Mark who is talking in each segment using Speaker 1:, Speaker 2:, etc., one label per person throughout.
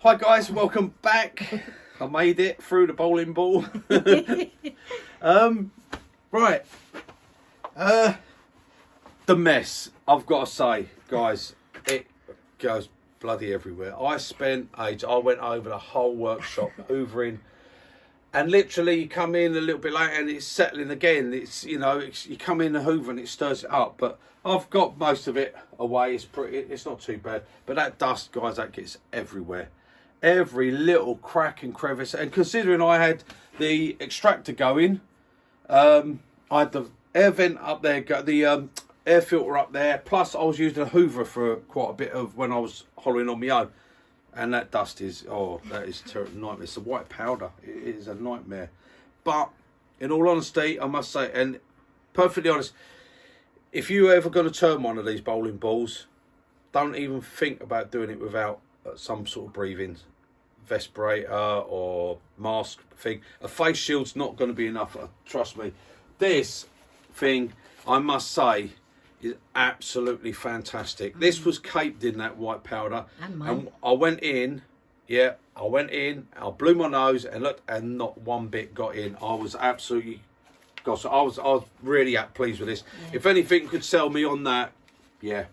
Speaker 1: Hi guys, welcome back. I made it through the bowling ball. Right. The mess, I've got to say, guys, it goes bloody everywhere. I went over the whole workshop, hoovering, and literally you come in a little bit later and it's settling again. You come in the hoover and it stirs it up, but I've got most of it away. It's not too bad, but that dust, guys, that gets everywhere. Every little crack and crevice, and considering I had the extractor going, I had the air vent up there, the air filter up there, plus I was using a hoover for quite a bit of when I was hollowing on my own, and that dust is, that is a terrible nightmare. It's a white powder, it is a nightmare. But in all honesty, I must say, and perfectly honest, if you're ever going to turn one of these bowling balls, don't even think about doing it without some sort of breathing respirator or mask thing. A face shield's not going to be enough, trust me. This thing, I must say, is absolutely fantastic. This was caped in that white powder, and I went in, I blew my nose and looked, and not one bit got in. I was absolutely, gosh, I was really pleased with this. Yeah. If anything could sell me on that, yeah,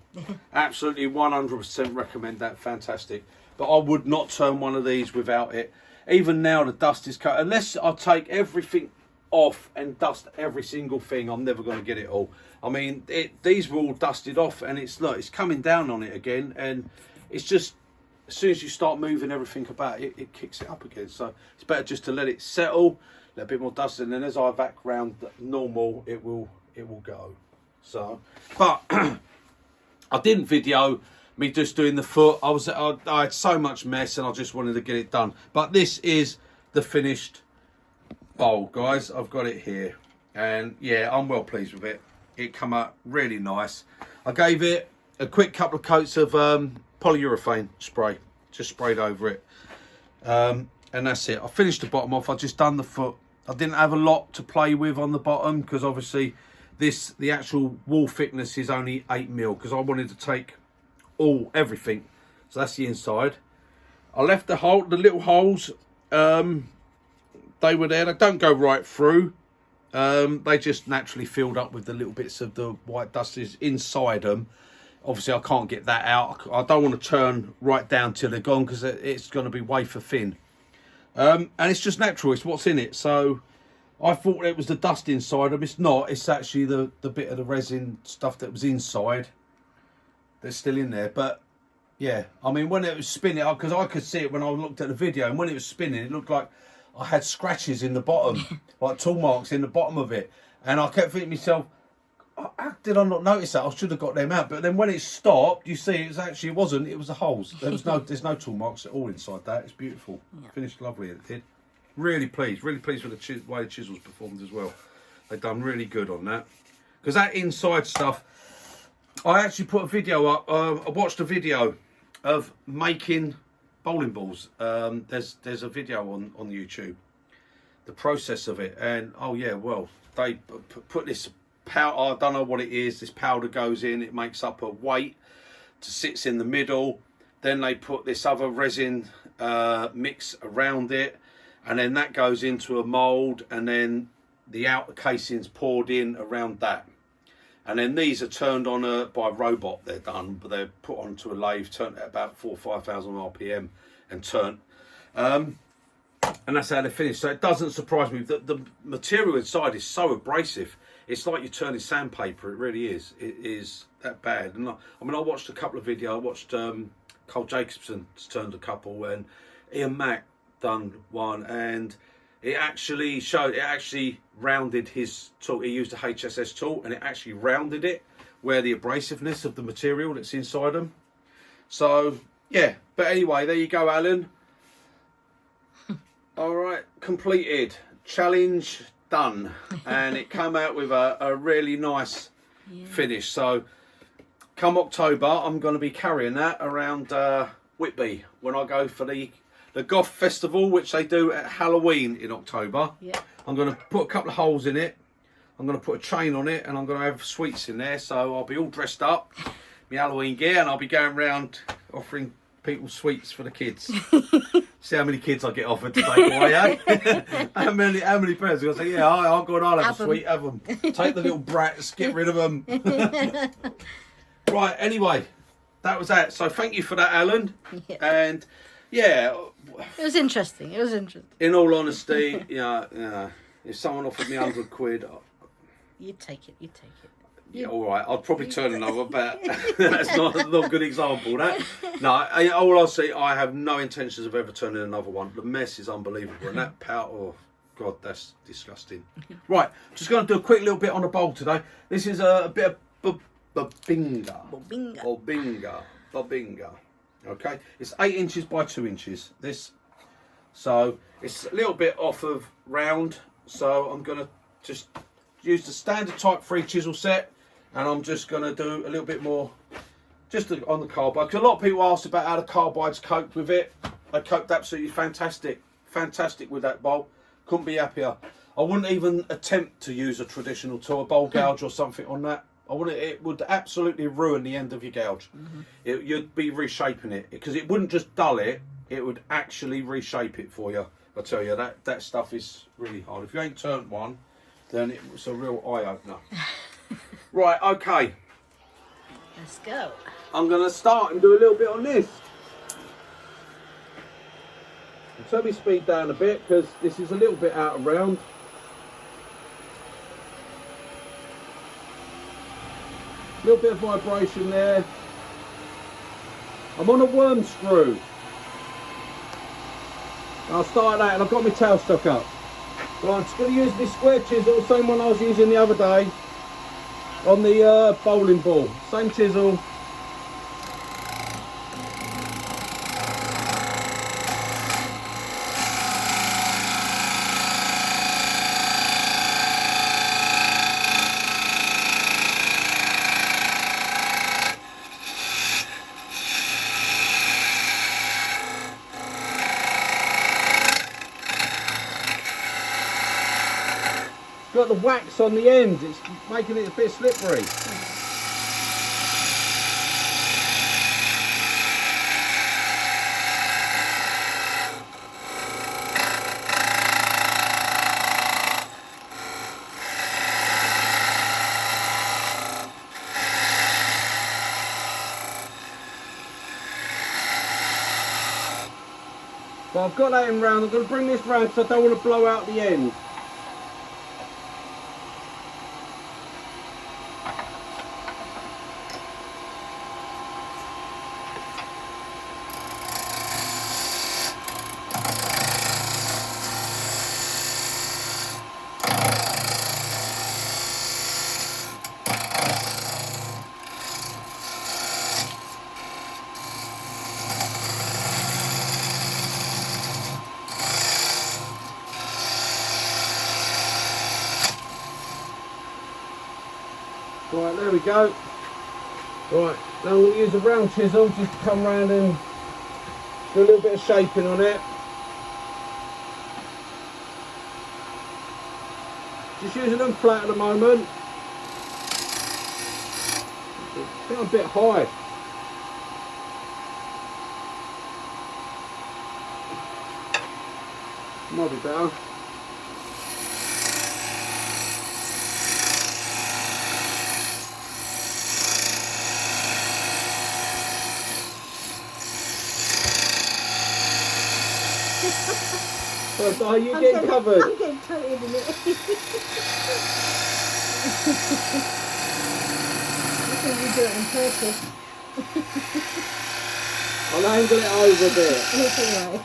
Speaker 1: absolutely 100% recommend that. Fantastic. But I would not turn one of these without it. Even now the dust is cut. Unless I take everything off and dust every single thing, I'm never going to get it all. I mean, these were all dusted off, and it's coming down on it again, and it's just, as soon as you start moving everything about, it kicks it up again. So it's better just to let it settle, let a bit more dust, and then as I vac round normal, it will go. So, but I didn't video me just doing the foot. I had so much mess and I just wanted to get it done. But this is the finished bowl, guys. I've got it here, and yeah, I'm well pleased with it. It come out really nice. I gave it a quick couple of coats of polyurethane spray, just sprayed over it, and that's it. I finished the bottom off. I just done the foot. I didn't have a lot to play with on the bottom because obviously the actual wall thickness is only 8mm, because I wanted to take everything. So that's the inside. I left the little holes, they were there. They don't go right through, they just naturally filled up with the little bits of the white dust is inside them. Obviously I can't get that out. I don't want to turn right down till they're gone, because it's going to be wafer thin, and it's just natural, it's what's in it. So I thought it was the dust inside them. It's not. It's actually the bit of the resin stuff that was inside that's still in there. But yeah, I mean, when it was spinning, because I could see it when I looked at the video, and when it was spinning, it looked like I had scratches in the bottom, like tool marks in the bottom of it. And I kept thinking to myself, how did I not notice that? I should have got them out. But then when it stopped, you see, it wasn't. It was the holes. There's no tool marks at all inside that. It's beautiful. Yeah. Finished lovely, it did. Really pleased with the way the chisels performed as well. They've done really good on that. Because that inside stuff, I actually put a video up. I watched a video of making bowling balls. There's a video on YouTube, the process of it, and they put this powder. I don't know what it is. This powder goes in. It makes up a weight to sits in the middle. Then they put this other resin mix around it, and then that goes into a mold, and then the outer casing's poured in around that. And then these are turned on by a robot. They're done, but they're put onto a lathe, turned at about 4,000 or 5,000 RPM, and turned. And that's how they finish. So it doesn't surprise me. The material inside is so abrasive. It's like you're turning sandpaper. It really is. It is that bad. And I watched a couple of videos. I watched Cole Jacobson's turned a couple, and Ian Mack done one, and it actually rounded his tool. He used a HSS tool, and it actually rounded it where the abrasiveness of the material that's inside them. So yeah, but anyway, there you go, Alan. All right, completed, challenge done, and it came out with a really nice finish. So come October, I'm going to be carrying that around Whitby when I go for the Goth Festival, which they do at Halloween in October. Yeah. I'm going to put a couple of holes in it. I'm going to put a chain on it, and I'm going to have sweets in there. So I'll be all dressed up, my Halloween gear, and I'll be going around offering people sweets for the kids. See how many kids I get offered to take away, eh? how many parents? I say, yeah, I'll go and I'll have a sweet, have them. Take the little brats, get rid of them. Right, anyway, that was that. So thank you for that, Alan.
Speaker 2: Yeah.
Speaker 1: And yeah.
Speaker 2: It was interesting. It was interesting.
Speaker 1: In all honesty, if someone offered me £100,
Speaker 2: You'd take it. You'd take it.
Speaker 1: yeah, all right. I'd probably turn another, but that's not a good example. That all I'll say, I have no intentions of ever turning another one. The mess is unbelievable, and that powder, oh god, that's disgusting. Right, just going to do a quick little bit on the bowl today. This is a bit of Bubinga. Okay, it's 8 inches by 2 inches. This, so it's a little bit off of round. So I'm going to just use the standard type 3 chisel set, and I'm just going to do a little bit more just on the carbide, because a lot of people asked about how the carbides coped with it. They coped absolutely fantastic with that bowl. Couldn't be happier. I wouldn't even attempt to use a traditional tool, a bowl gouge or something on that. It would absolutely ruin the end of your gouge. You'd be reshaping it, because it wouldn't just dull it, it would actually reshape it for you. I tell you, that stuff is really hard. If you ain't turned one, then it's a real eye-opener. Right, okay.
Speaker 2: Let's go.
Speaker 1: I'm going to start and do a little bit on this. I'll turn my speed down a bit, because this is a little bit out of round. A little bit of vibration there. I'm on a worm screw. I'll start that, and I've got my tail stuck up. Right, I'm just going to use this square chisel, same one I was using the other day on the bowling ball. Same chisel. Got the wax on the end, it's making it a bit slippery. But I've got that in round. I'm going to bring this round because I don't want to blow out the end. Right, there we go. Right, now I'm going to use a round chisel just to come round and do a little bit of shaping on it. Just using them flat at the moment. I think I'm a bit high. Might be better. Oh, you get covered.
Speaker 2: I'm getting coated in it. I think you do it on purpose.
Speaker 1: I'll angle it over a bit.
Speaker 2: It's alright.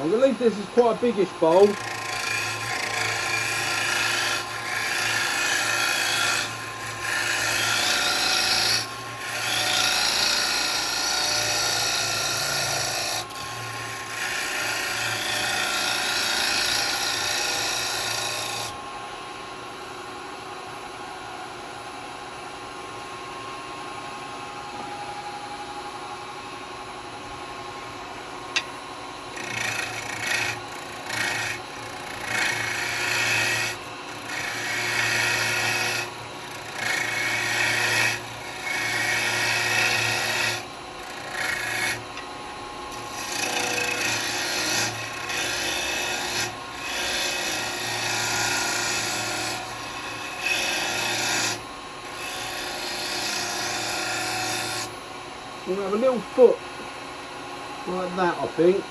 Speaker 1: I believe this is quite a biggish bowl. We'll have a little foot like that, I think.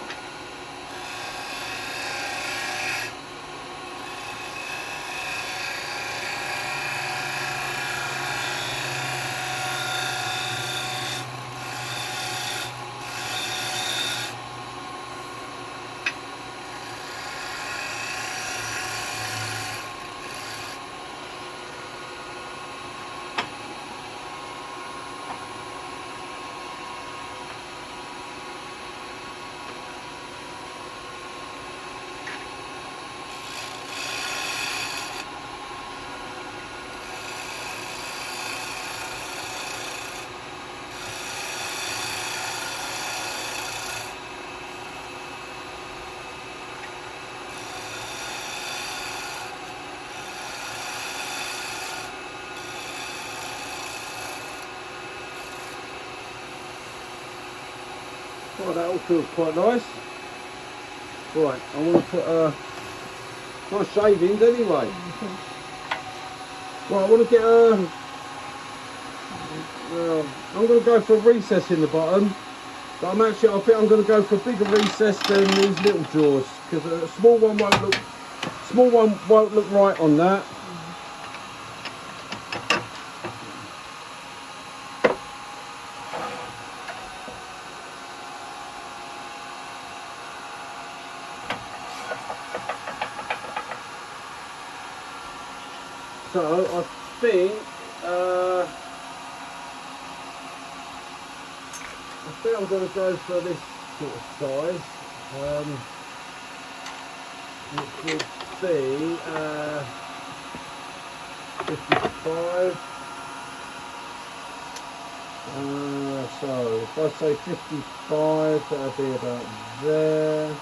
Speaker 1: Oh, that all feels quite nice. Right, I want to put nice shavings anyway. Right, I want to get I'm going to go for a recess in the bottom, but I think I'm going to go for a bigger recess than these little jaws, because a small one won't look right on that. So I think I'm going to go for this sort of size, which would be 55. So if I say 55, that'll be about there.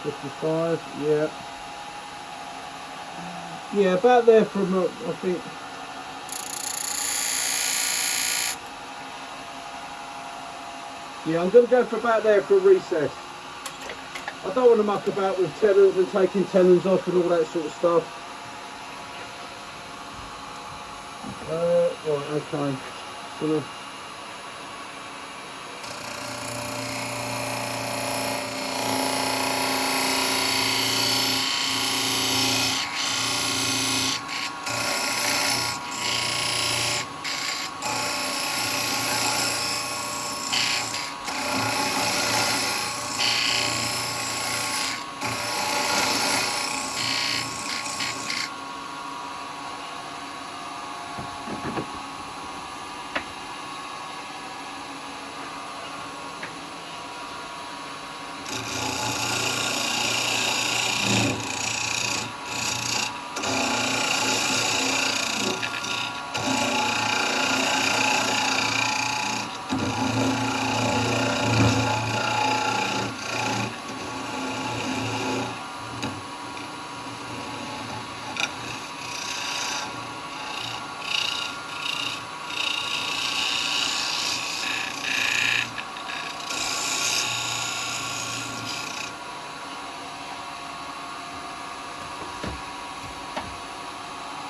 Speaker 1: 55, yeah. Yeah, about there from, I think. Yeah, I'm going to go for about there for a recess. I don't want to muck about with tenons and taking tenons off and all that sort of stuff. Right, okay.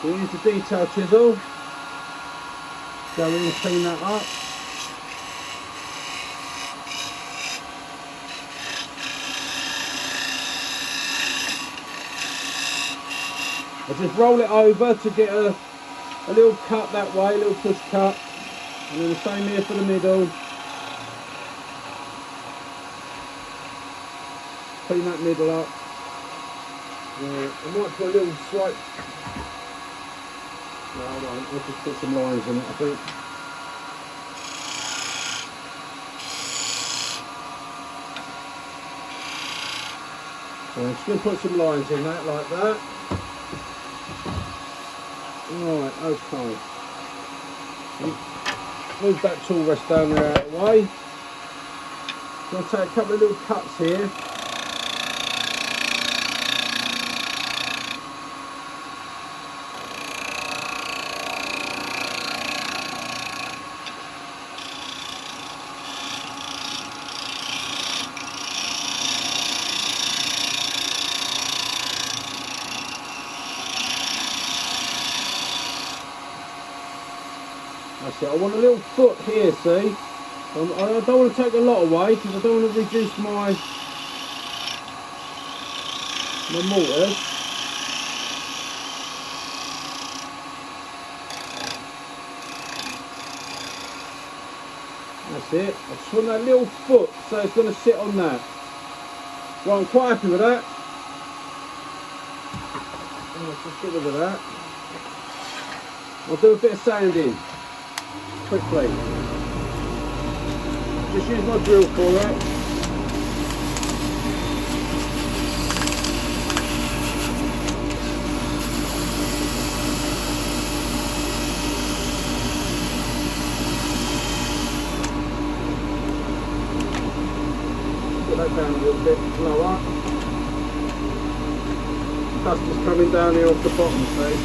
Speaker 1: We'll use the detail chisel, go in and clean that up. I just roll it over to get a little cut that way, a little push cut, and then the same here for the middle. Clean that middle up. I might put a little slight. No, I won't. I'll just put some lines in it, I think. So I'm just going to put some lines in that, like that. Right, okay. Move that tool rest down there out of the way. So I'll take a couple of little cuts here. That's it. I want a little foot here, see? I don't want to take a lot away because I don't want to reduce my mortars. That's it. I just want that little foot so it's going to sit on that. Well, I'm quite happy with that. Let's just get rid of that. I'll do a bit of sanding quickly. Just use my drill for that. Put that down a little bit lower. Dust is coming down here off the bottom, see?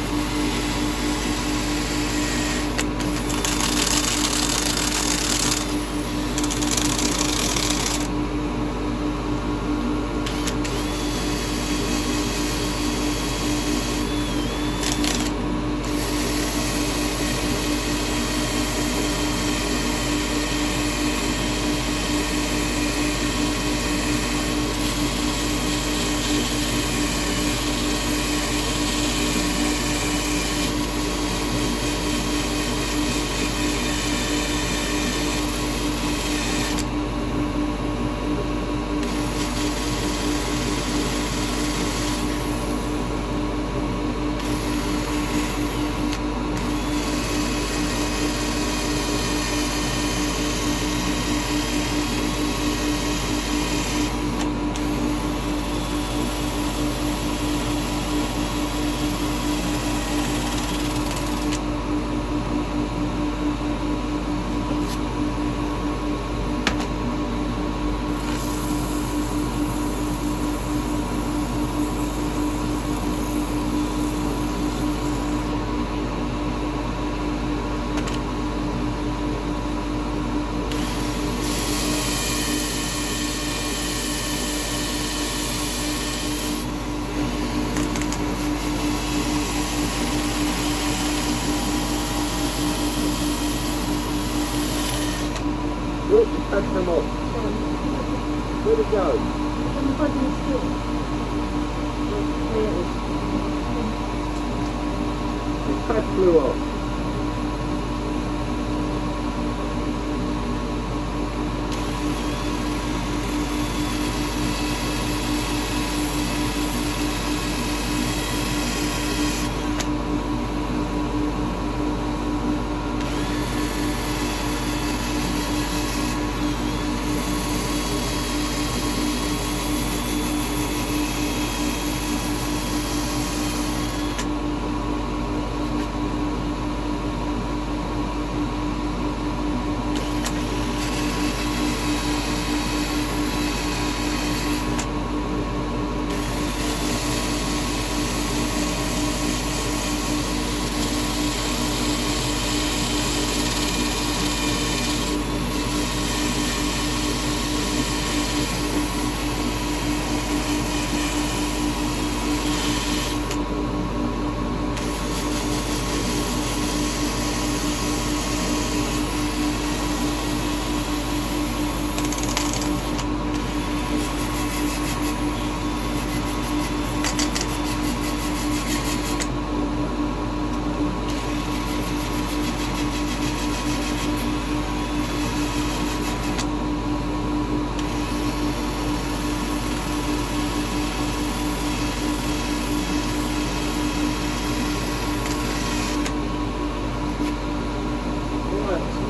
Speaker 1: Look, that's come off. Where'd it go?
Speaker 2: On the bottom of the stick.
Speaker 1: The pad flew off.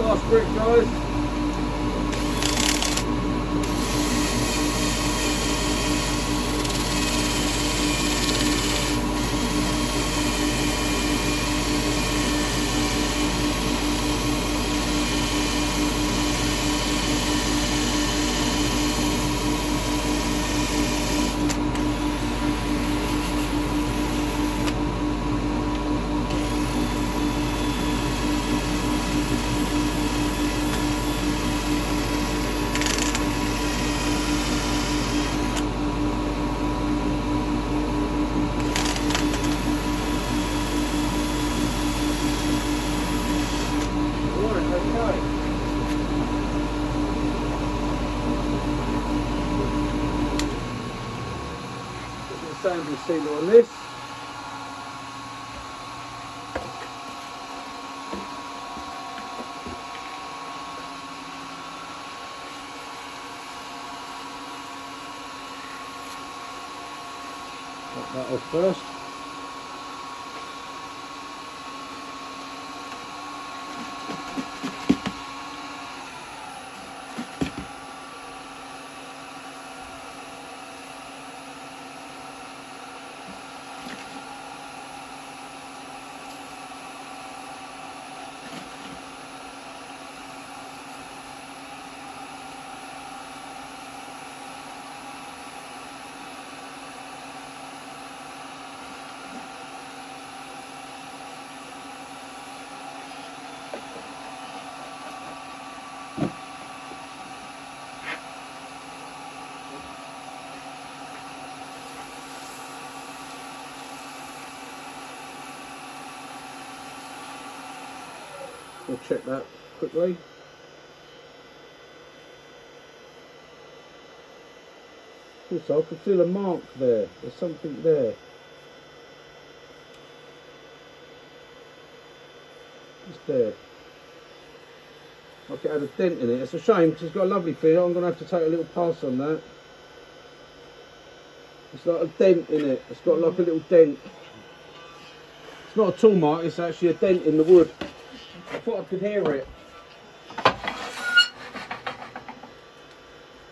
Speaker 1: Last brick, guys. sanding sealer on this. Pop that off first. We'll check that quickly. Also, I can feel a mark there. There's something there. Just there. Like it had a dent in it. It's a shame because it's got a lovely feel. I'm going to have to take a little pass on that. It's like a dent in it. It's got like a little dent. It's not a tool mark, it's actually a dent in the wood. I thought I could hear it.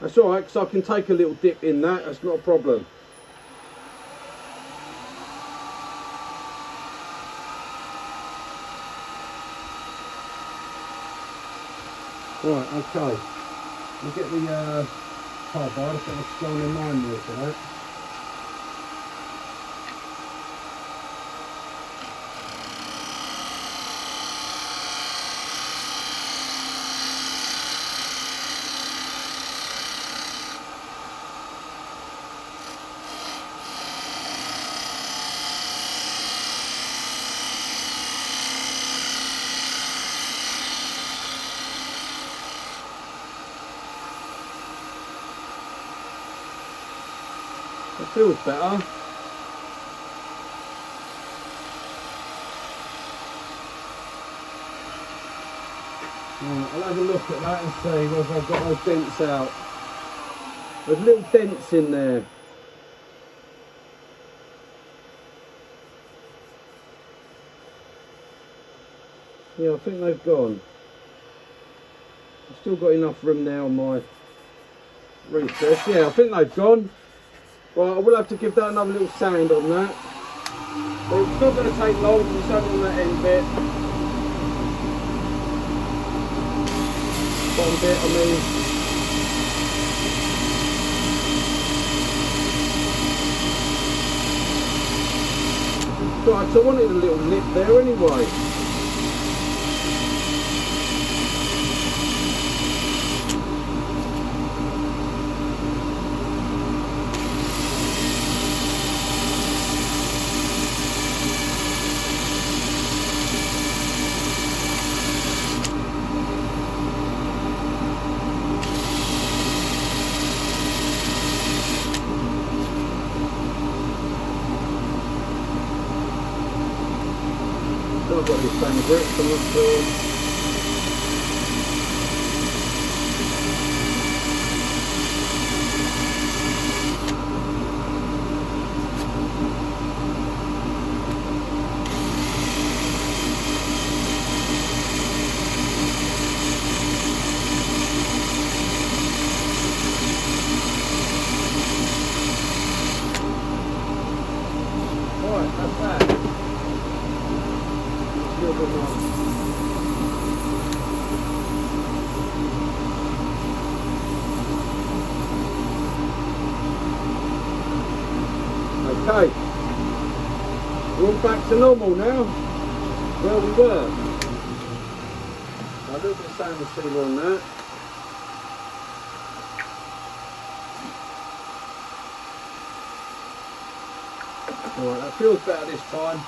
Speaker 1: That's alright, because I can take a little dip in that, that's not a problem. Right, okay. We'll get the carbide, I think I'll go on the 9mm for that. It feels better. Right, I'll have a look at that and see whether I've got those dents out. There's little dents in there. Yeah, I think they've gone. I've still got enough room there on my recess. Yeah, I think they've gone. Well, I will have to give that another little sand on that. But it's not going to take long because it's only on that end bit. Bottom bit, I mean. Right, so I wanted a little lip there anyway. I've got this same grip, so I'm not sure. Right, that's that. Okay, we're all back to normal now, where we were. A little bit of sand sealer on that. Alright, that feels better this time.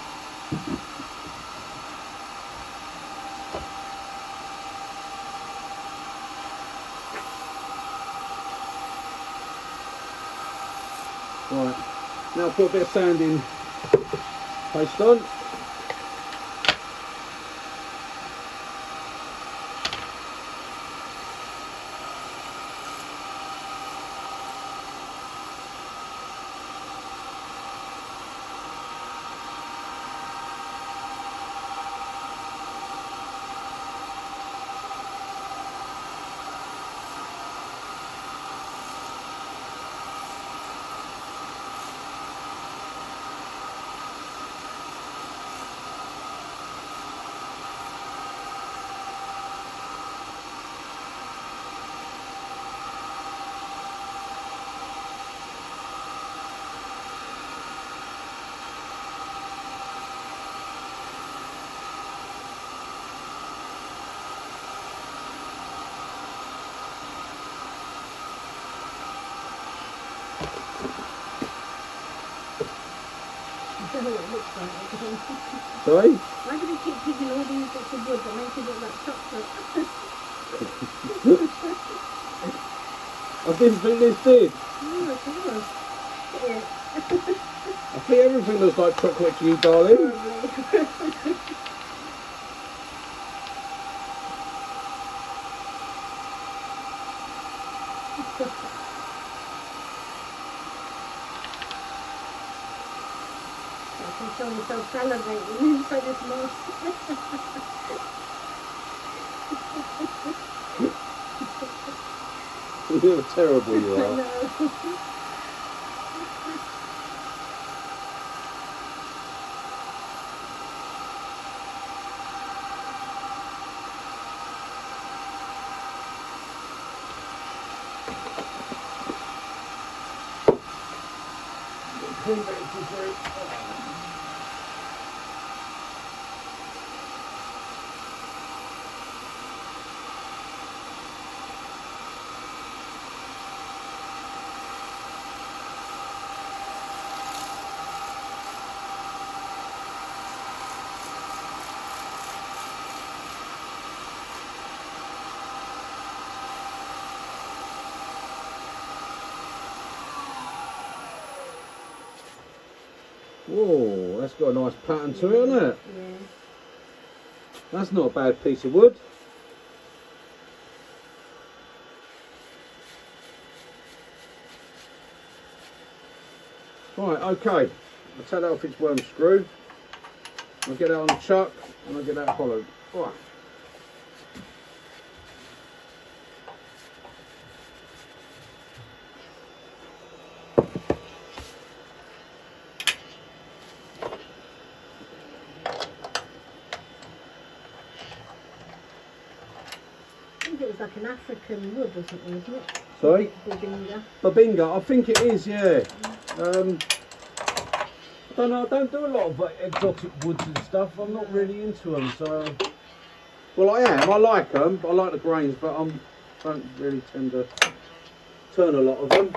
Speaker 1: Right. Now put a bit of sanding paste on.
Speaker 2: I don't know what it looks like.
Speaker 1: Sorry?
Speaker 2: Why do we keep picking all these bits of wood that make it look like chocolate?
Speaker 1: I didn't think this did.
Speaker 2: Oh, it does. Yeah.
Speaker 1: I think everything looks like chocolate to you, darling.
Speaker 2: Probably. I can show myself salivating inside this moss.
Speaker 1: You're terrible, you
Speaker 2: I
Speaker 1: are.
Speaker 2: know.
Speaker 1: Whoa, that's got a nice pattern to it, hasn't it?
Speaker 2: Yeah.
Speaker 1: That's not a bad piece of wood. Right, okay. I'll take that off its worm screw. I'll get that on the chuck and I'll get that hollowed. Right.
Speaker 2: I think it was like an African wood or something, isn't it?
Speaker 1: Sorry?
Speaker 2: Bubinga.
Speaker 1: Bubinga, I think it is, yeah. I don't know, I don't do a lot of exotic woods and stuff. I'm not really into them, so... Well, I am. I like them. I like the grains, but I don't really tend to turn a lot of them.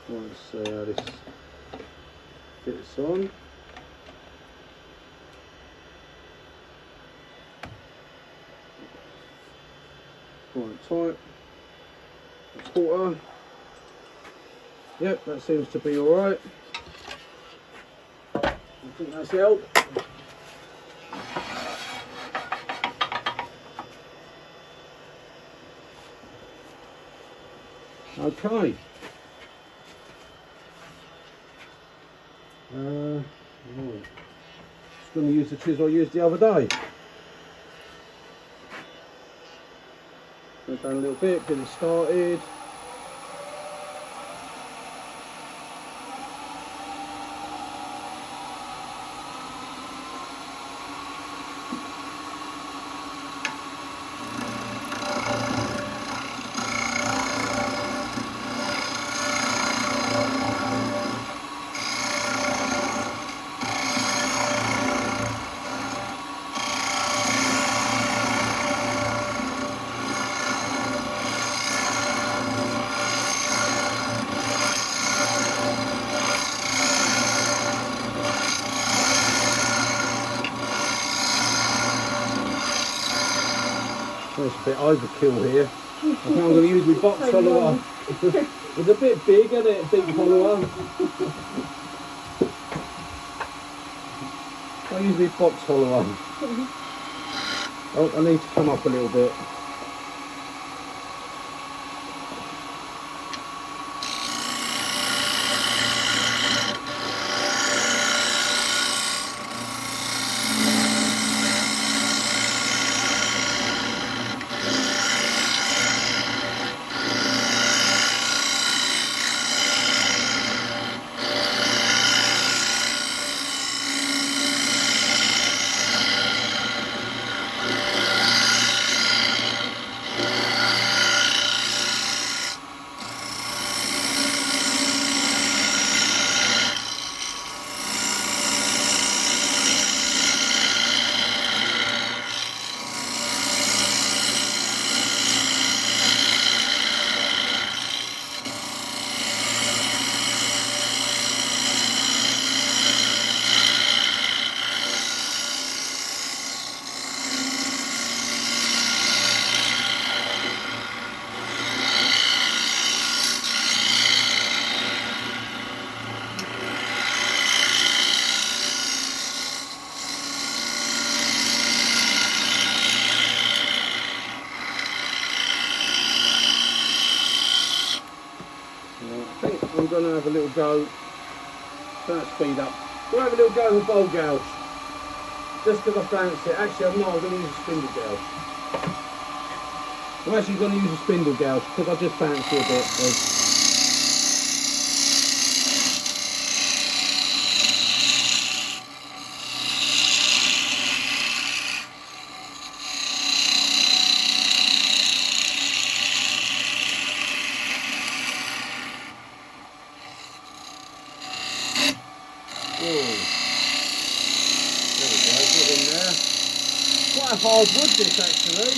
Speaker 1: Let's see how this fits on. Quite tight. A quarter. Yep, that seems to be alright. I think that's helped. Okay. Right. Just going to use the chisel I used the other day. Go down a little bit, get it started. just a bit overkill here. I think I'm going to use my box follower. It's a bit big, isn't it? Deep follower. I'll use my box follower. Oh, I need to come up a little bit. I think I'm going to have a little go. Don't speed up. We'll have a little go with bowl gouge. Just because I fancy it. Actually, I'm not. I'm going to use a spindle gouge. I'm actually going to use a spindle gouge because I just fancy a bit of. Quite a hard wood this actually.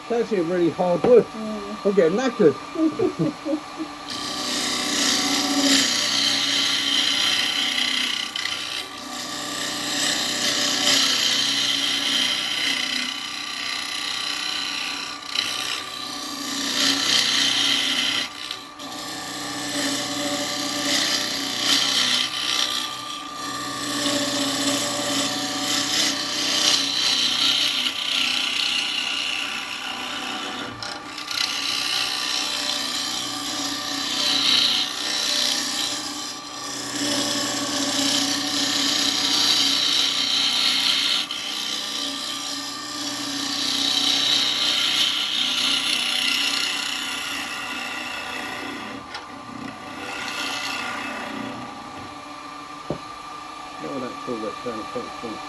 Speaker 1: It's actually a really hard wood. I'm getting knackered. Oh, that's all that sound effects.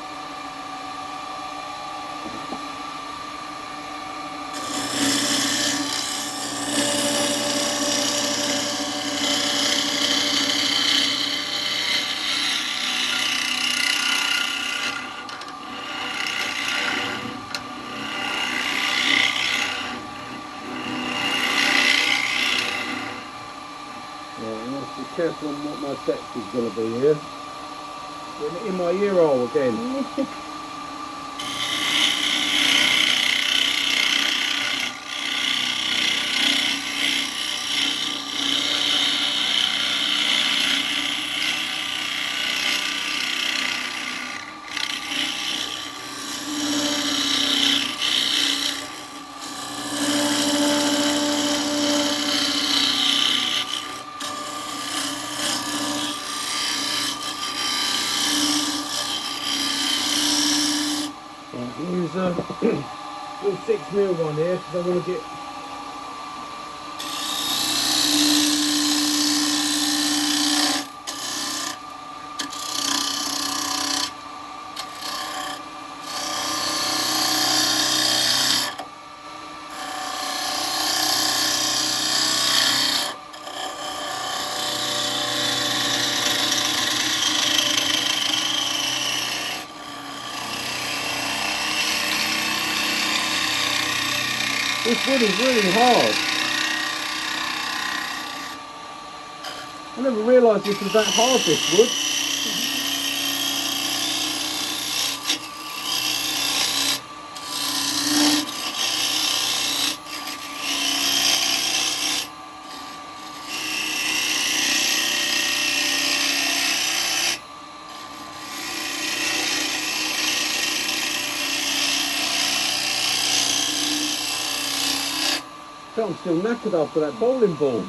Speaker 1: Be careful on what my depth is going to be here. In my ear hole again. smear one here because I want to get. This wood is really hard. I never realised this was that hard, this wood. I'm still knackered after that bowling ball.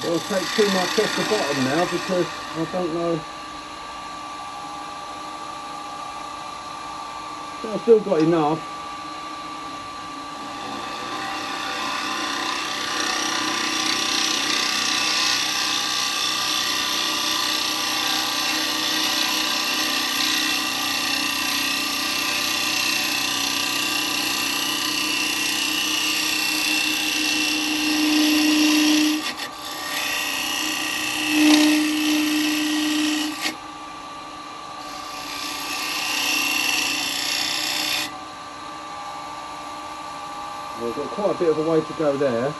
Speaker 1: It'll take too much off the bottom now because I don't know. I've still got enough. We've got quite a bit of a way to go there.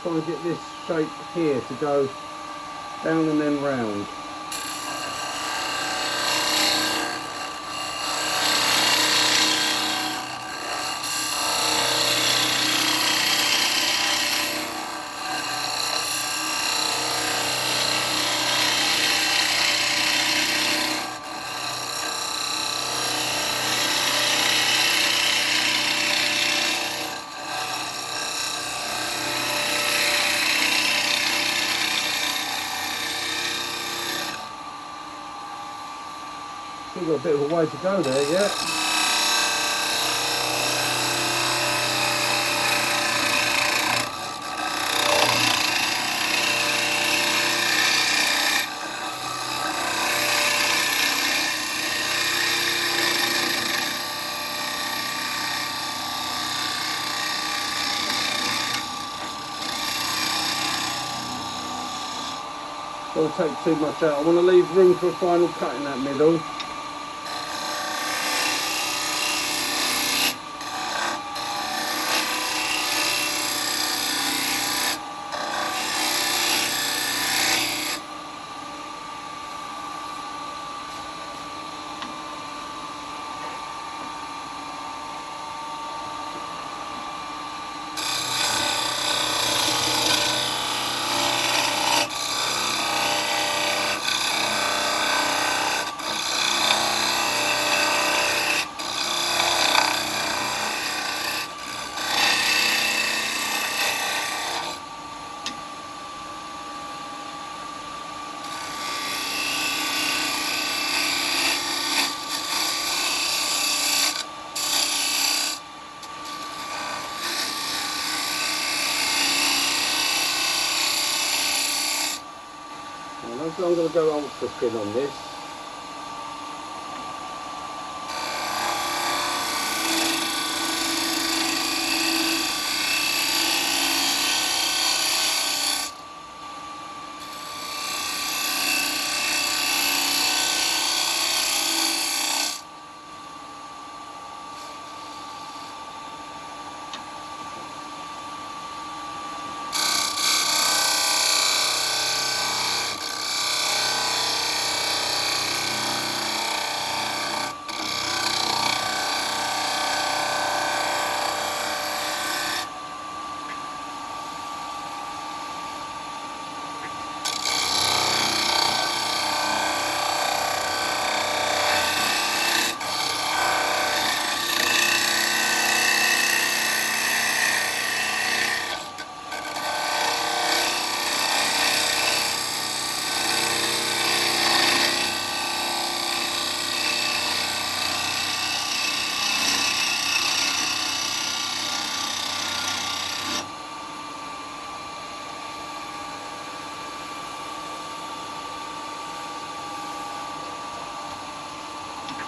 Speaker 1: Try and get this shape here to go down and then round. Still got a bit of a way to go there yet. Don't take too much out. I want to leave room for a final cut in that middle. So I'm going to go ultra thin on this.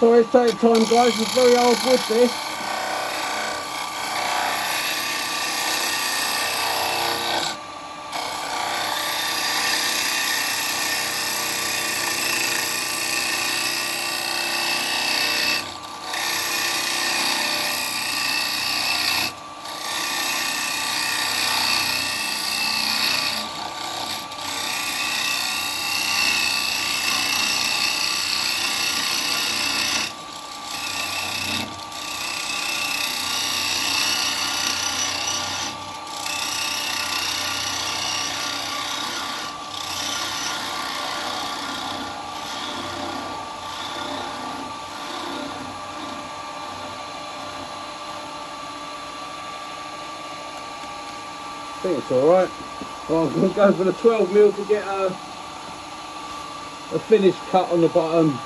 Speaker 1: Sorry, it's taking time, guys. It's very hard wood, this. I think it's alright. Well, I'm going to go for the 12mm to get a finished cut on the bottom.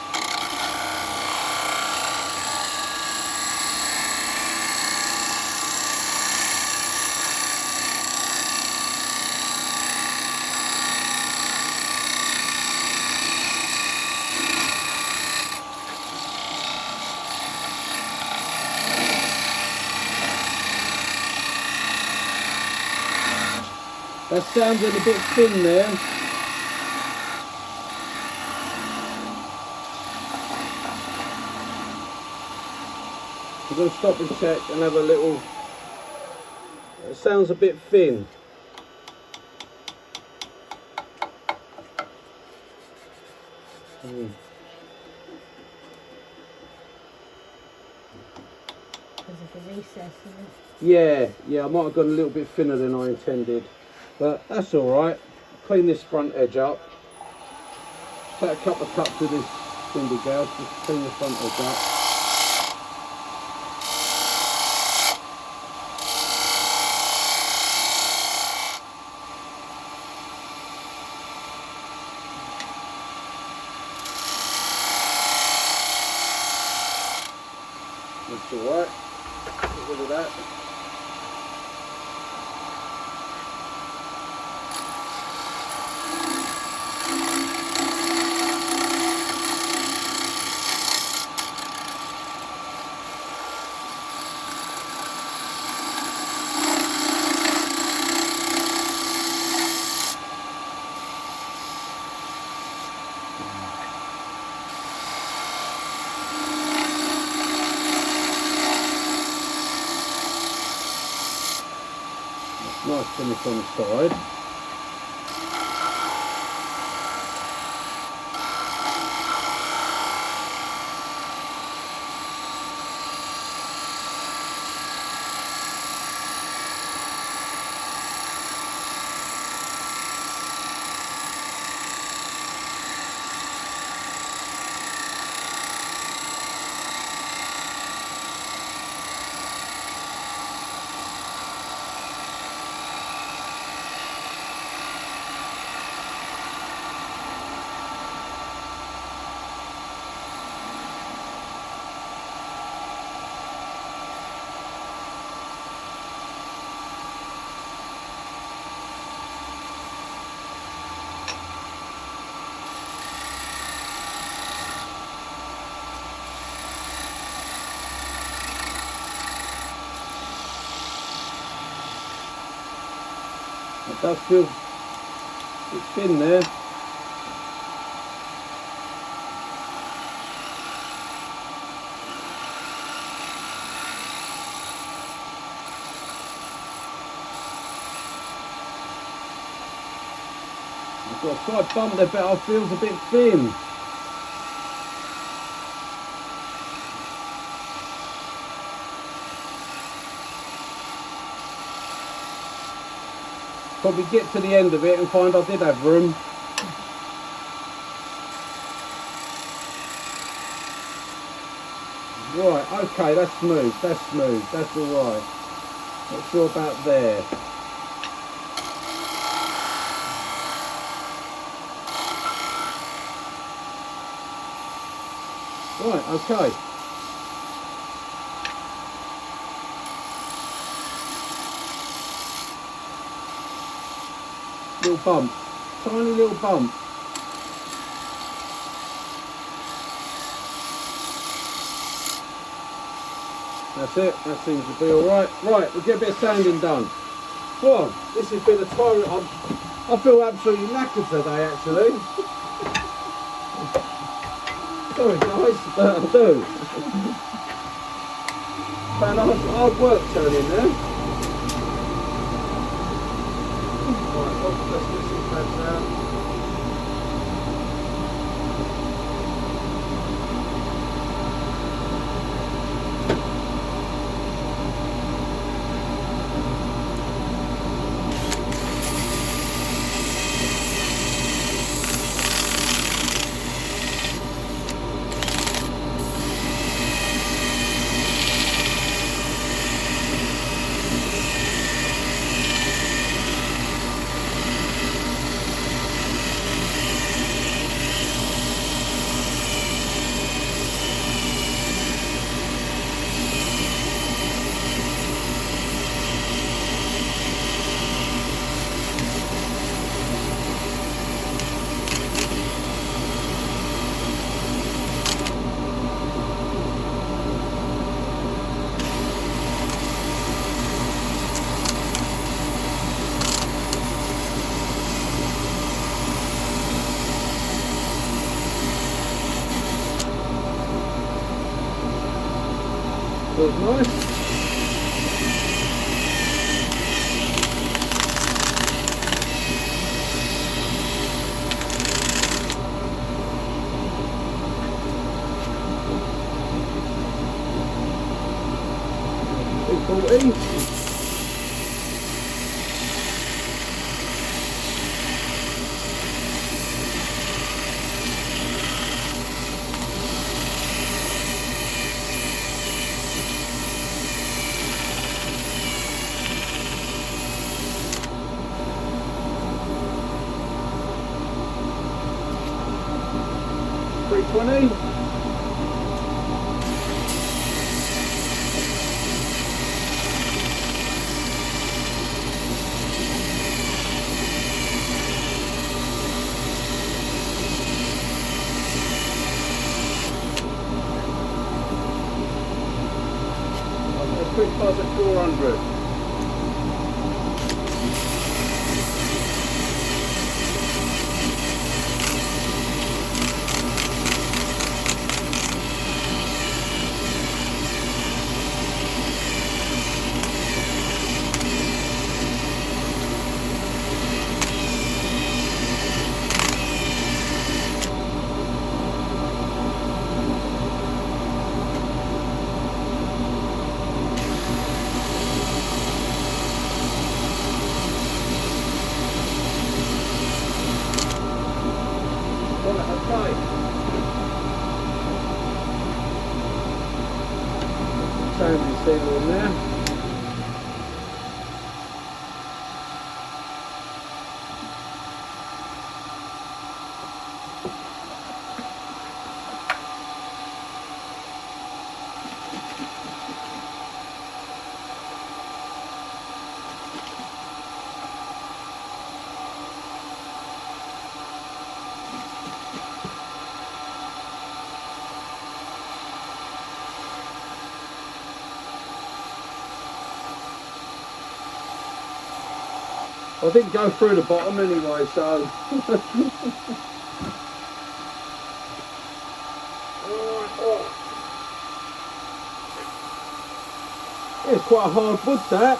Speaker 1: That sounded a bit thin there. I'm going to stop and check and have a little. It sounds a bit thin.
Speaker 2: There's like a recess in it.
Speaker 1: Yeah, I might have gone a little bit thinner than I intended. But that's alright. Clean this front edge up. Take a couple of cups of this spindle gouge, just clean the front edge up. That's alright. Get rid of that. Nice finish on the side. It does feel a bit thin there. I've got a slight bump there, but it feels a bit thin. Probably get to the end of it and find I did have room. Right, okay, that's smooth, that's alright. Not sure about there. Right, okay. Little bump, tiny little bump. That's it. That seems to be all right. Right, we'll get a bit of sanding done. Well, this has been a tiring. I feel absolutely knackered today, actually. Sorry, guys, but I do. Been hard work turning there. Right, well, let's get some pads out. Feels nice. $3.20. Quick buzz at 400. Sandy seal in there. I didn't go through the bottom anyway, so. It's quite a hard wood, that.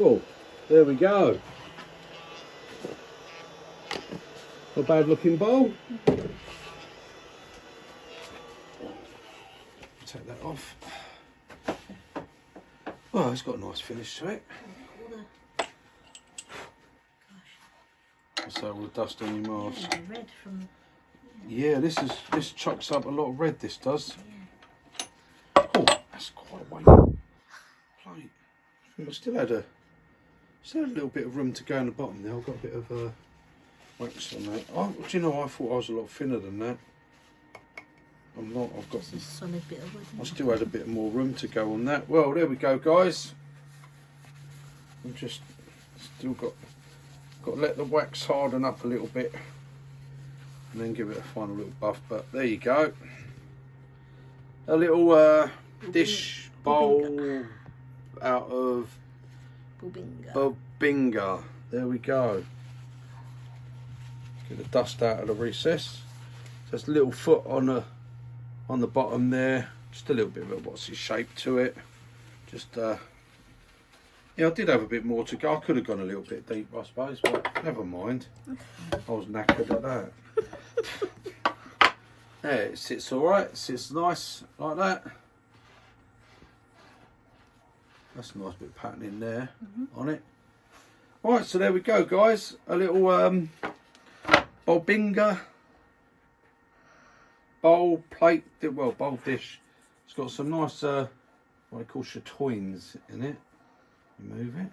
Speaker 1: Oh, there we go. Not a bad looking bowl. Take that off. Well, it's got a nice finish to it. So we'll dust any marks.
Speaker 2: Yeah, the red from.
Speaker 1: Yeah, this chucks up a lot of red. This does.
Speaker 2: Yeah.
Speaker 1: Oh, that's quite a weight plate. I still had a little bit of room to go in the bottom there. I've got a bit of wax on that. Oh, do you know? I thought I was a lot thinner than that. I'm not. I've got
Speaker 2: It's a solid bit of wood.
Speaker 1: I still had a bit more room to go on that. Well, there we go, guys. I've just still got to let the wax harden up a little bit and then give it a final little buff. But there you go. A little dish bowl out of Bubinga. There we go. Get the dust out of the recess. Just a little foot on the bottom there. Just a little bit of a what's his shape to it. Just yeah, I did have a bit more to go. I could have gone a little bit deep, I suppose, but never mind. I was knackered at that. Yeah, it sits all right. It sits nice like that. That's a nice bit of pattern in there on it. All right, so there we go, guys. A little Bubinga bowl plate, well, bowl dish. It's got some nice what they call chatoins in it. Move it.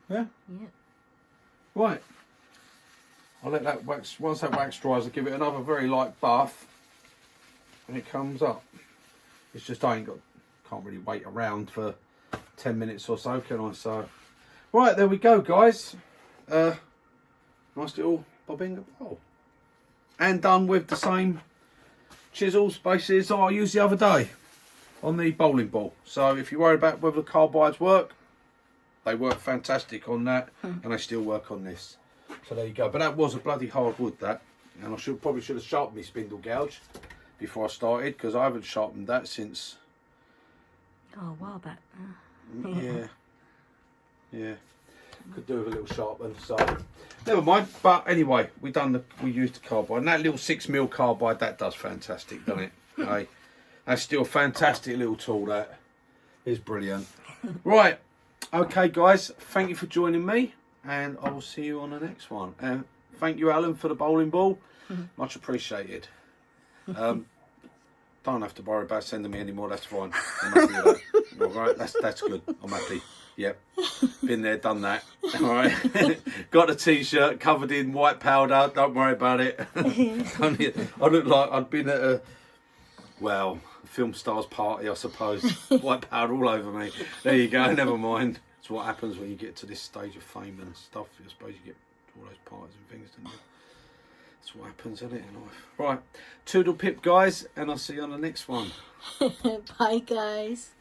Speaker 1: Yeah?
Speaker 2: Yeah.
Speaker 1: Right. I'll let that wax, once that wax dries, I'll give it another very light buff and it comes up. It's just can't really wait around for 10 minutes or so, can I? So, right, there we go, guys. Nice little Bubinga bowl. And done with the same chisels, basically, as I used the other day on the bowling ball. So if you're worried about whether the carbides work, they work fantastic on that, and they still work on this. So there you go. But that was a bloody hard wood, that. And I probably should have sharpened my spindle gouge before I started, because I haven't sharpened that since...
Speaker 2: Oh, a while back.
Speaker 1: Yeah. Could do with a little sharpen, so never mind. But anyway, we used the carbide, and that little 6mm carbide, that does fantastic, doesn't it? Hey, that's still a fantastic little tool. That is brilliant. Right, okay, guys, thank you for joining me, and I will see you on the next one. And thank you, Alan, for the bowling ball. Much appreciated. Don't have to worry about sending me any more. That's fine. I'm happy with that. All right, that's good. I'm happy. Yep, been there, done that. All right, got a t-shirt covered in white powder. Don't worry about it. I look like I'd been at a film stars party, I suppose. White powder all over me. There you go. Never mind. It's what happens when you get to this stage of fame and stuff. I suppose you get all those parties and things, don't you? That's what happens, isn't it, in life? Right, toodle pip, guys, and I'll see you on the next one.
Speaker 2: Bye, guys.